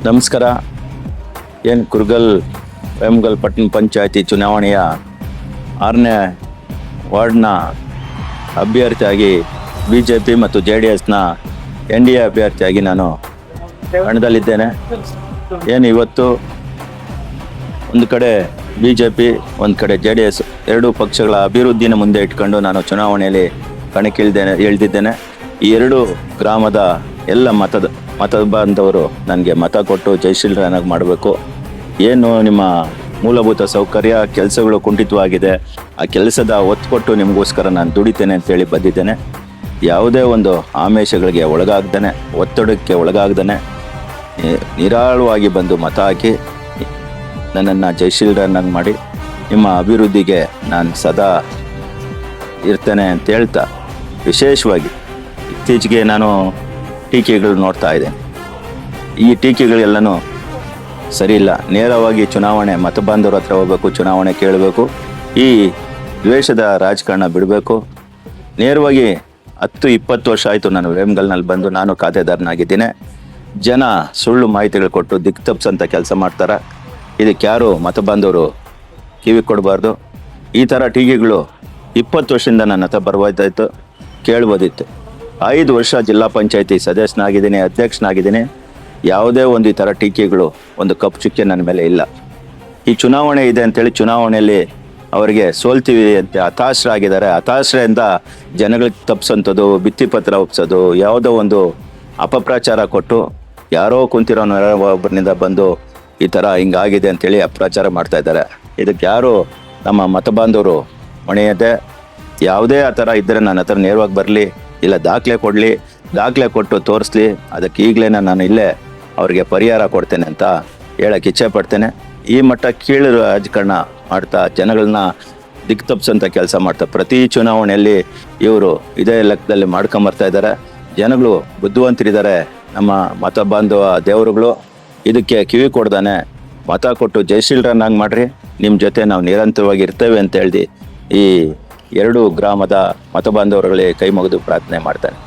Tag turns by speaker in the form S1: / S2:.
S1: ನಮಸ್ಕಾರ. ಏನು ಕುರ್ಗಲ್ ವೇಮಗಲ್ ಪಟ್ಟಣ ಪಂಚಾಯತಿ ಚುನಾವಣೆಯ 6ನೇ ವಾರ್ಡ್ನ ಅಭ್ಯರ್ಥಿಯಾಗಿ BJP ಮತ್ತು JDSನ NDA ಅಭ್ಯರ್ಥಿಯಾಗಿ ನಾನು ಕಣದಲ್ಲಿದ್ದೇನೆ. ಏನು ಇವತ್ತು ಒಂದು ಕಡೆ BJP ಒಂದು ಕಡೆ JDS ಎರಡೂ ಪಕ್ಷಗಳ ಅಭಿವೃದ್ಧಿನ ಮುಂದೆ ಇಟ್ಕೊಂಡು ನಾನು ಚುನಾವಣೆಯಲ್ಲಿ ಇಳಿದಿದ್ದೇನೆ. ಈ ಎರಡು ಗ್ರಾಮದ ಎಲ್ಲ ಮತ ಬಾಂಧವರು ನನಗೆ ಮತ ಕೊಟ್ಟು ಜಯಶೀಲರನ್ನಾಗಿ ಮಾಡಬೇಕು. ಏನು ನಿಮ್ಮ ಮೂಲಭೂತ ಸೌಕರ್ಯ ಕೆಲಸಗಳು ಕುಂಠಿತವಾಗಿದೆ, ಆ ಕೆಲಸದ ಒತ್ತು ಕೊಟ್ಟು ನಿಮಗೋಸ್ಕರ ನಾನು ದುಡಿತೇನೆ ಅಂತೇಳಿ ಬಂದಿದ್ದೇನೆ. ಯಾವುದೇ ಒಂದು ಆಮಿಷಗಳಿಗೆ ಒಳಗಾಗ್ದೇ, ಒತ್ತಡಕ್ಕೆ ಒಳಗಾಗ್ದೇ ನಿರಾಳವಾಗಿ ಬಂದು ಮತ ಹಾಕಿ ನನ್ನನ್ನು ಜಯಶೀಲರನ್ನಾಗಿ ಮಾಡಿ ನಿಮ್ಮ ಅಭಿವೃದ್ಧಿಗೆ ನಾನು ಸದಾ ಇರ್ತೇನೆ ಅಂತ ಹೇಳ್ತಾ, ವಿಶೇಷವಾಗಿ ಇತ್ತೀಚೆಗೆ ನಾನು ಟೀಕೆಗಳು ನೋಡ್ತಾ ಇದ್ದೇನೆ. ಈ ಟೀಕೆಗಳೆಲ್ಲನೂ ಸರಿ ಇಲ್ಲ. ನೇರವಾಗಿ ಚುನಾವಣೆ ಮತ ಬಾಂಧವರ ಹತ್ರ ಹೋಗಬೇಕು, ಚುನಾವಣೆ ಕೇಳಬೇಕು. ಈ ದ್ವೇಷದ ರಾಜಕಾರಣ ಬಿಡಬೇಕು. ನೇರವಾಗಿ 10-20 ವರ್ಷ ಆಯಿತು ನಾನು ವೇಮಗಲ್ನಲ್ಲಿ ಬಂದು ನಾನು ಖಾತೆದಾರನಾಗಿದ್ದೀನಿ. ಜನ ಸುಳ್ಳು ಮಾಹಿತಿಗಳು ಕೊಟ್ಟು ದಿಕ್ತಪ್ಸಂತ ಕೆಲಸ ಮಾಡ್ತಾರೆ. ಇದಕ್ಕೆ ಯಾರು ಮತ ಬಾಂಧವರು ಕಿವಿ ಕೊಡಬಾರ್ದು. ಈ ಥರ ಟೀಕೆಗಳು 20 ವರ್ಷದಿಂದ ನನ್ನ ಹತ್ರ ಬರ್ಬೋದಾಯಿತು, ಕೇಳ್ಬೋದಿತ್ತು. 5 ವರ್ಷ ಜಿಲ್ಲಾ ಪಂಚಾಯತಿ ಸದಸ್ಯನಾಗಿದ್ದೀನಿ, ಅಧ್ಯಕ್ಷನಾಗಿದ್ದೀನಿ. ಯಾವುದೇ ಒಂದು ಈ ಥರ ಟೀಕೆಗಳು, ಒಂದು ಕಪ್ಪು ಚುಕ್ಕೆ ನನ್ನ ಮೇಲೆ ಇಲ್ಲ. ಈ ಚುನಾವಣೆ ಇದೆ ಅಂತೇಳಿ ಚುನಾವಣೆಯಲ್ಲಿ ಅವರಿಗೆ ಸೋಲ್ತೀವಿ ಅಂತ ಹತಾಶರಾಗಿದ್ದಾರೆ. ಹತಾಶರಿಂದ ಜನಗಳಿಗೆ ತಪ್ಪಿಸೋಂಥದ್ದು, ಭಿತ್ತಿಪತ್ರ ಒಪ್ಸೋದು, ಯಾವುದೋ ಒಂದು ಅಪಪ್ರಚಾರ ಕೊಟ್ಟು ಯಾರೋ ಕುಂತಿರೋ ಒಬ್ಬರಿಂದ ಬಂದು ಈ ಥರ ಹಿಂಗಾಗಿದೆ ಅಂತೇಳಿ ಅಪಪ್ರಚಾರ ಮಾಡ್ತಾ ಇದ್ದಾರೆ. ಇದಕ್ಕೆ ಯಾರು ನಮ್ಮ ಮತ ಬಾಂಧವರು ಹೊಣೆಯದೆ. ಯಾವುದೇ ಆ ಥರ ಇದ್ದರೆ ನನ್ನ ಹತ್ರ ನೇರವಾಗಿ ಬರಲಿ, ಇಲ್ಲ ದಾಖಲೆ ಕೊಡಲಿ, ದಾಖಲೆ ಕೊಟ್ಟು ತೋರಿಸ್ಲಿ. ಅದಕ್ಕೆ ಈಗಲೇ ನಾನು ಇಲ್ಲೇ ಅವ್ರಿಗೆ ಪರಿಹಾರ ಕೊಡ್ತೇನೆ ಅಂತ ಹೇಳಕ್ಕೆ ಇಚ್ಛೆ ಪಡ್ತೇನೆ. ಈ ಮಟ್ಟ ಕೀಳು ರಾಜಕಾರಣ ಮಾಡ್ತಾ ಜನಗಳನ್ನ ದಿಕ್ತಪ್ಸಂತ ಕೆಲಸ ಮಾಡ್ತಾ ಪ್ರತಿ ಚುನಾವಣೆಯಲ್ಲಿ ಇವರು ಇದೇ ಲೆಕ್ಕದಲ್ಲಿ ಮಾಡ್ಕೊಂಬರ್ತಾ ಇದ್ದಾರೆ. ಜನಗಳು ಬುದ್ಧಿವಂತರಿದ್ದಾರೆ, ನಮ್ಮ ಮತ ಬಾಂಧವ ದೇವರುಗಳು. ಇದಕ್ಕೆ ಕಿವಿ ಕೊಡ್ದಾನೆ ಮತ ಕೊಟ್ಟು ಜಯಶೀಲರನ್ನಾಗಿ ಮಾಡ್ರಿ, ನಿಮ್ಮ ಜೊತೆ ನಾವು ನಿರಂತರವಾಗಿ ಇರ್ತೇವೆ ಅಂತ ಹೇಳಿ ಈ 2 ಗ್ರಾಮದ ಮತ ಬಾಂಧವರುಗಳಿಗೆ ಕೈ ಮುಗಿದು ಪ್ರಾರ್ಥನೆ ಮಾಡ್ತಾನೆ.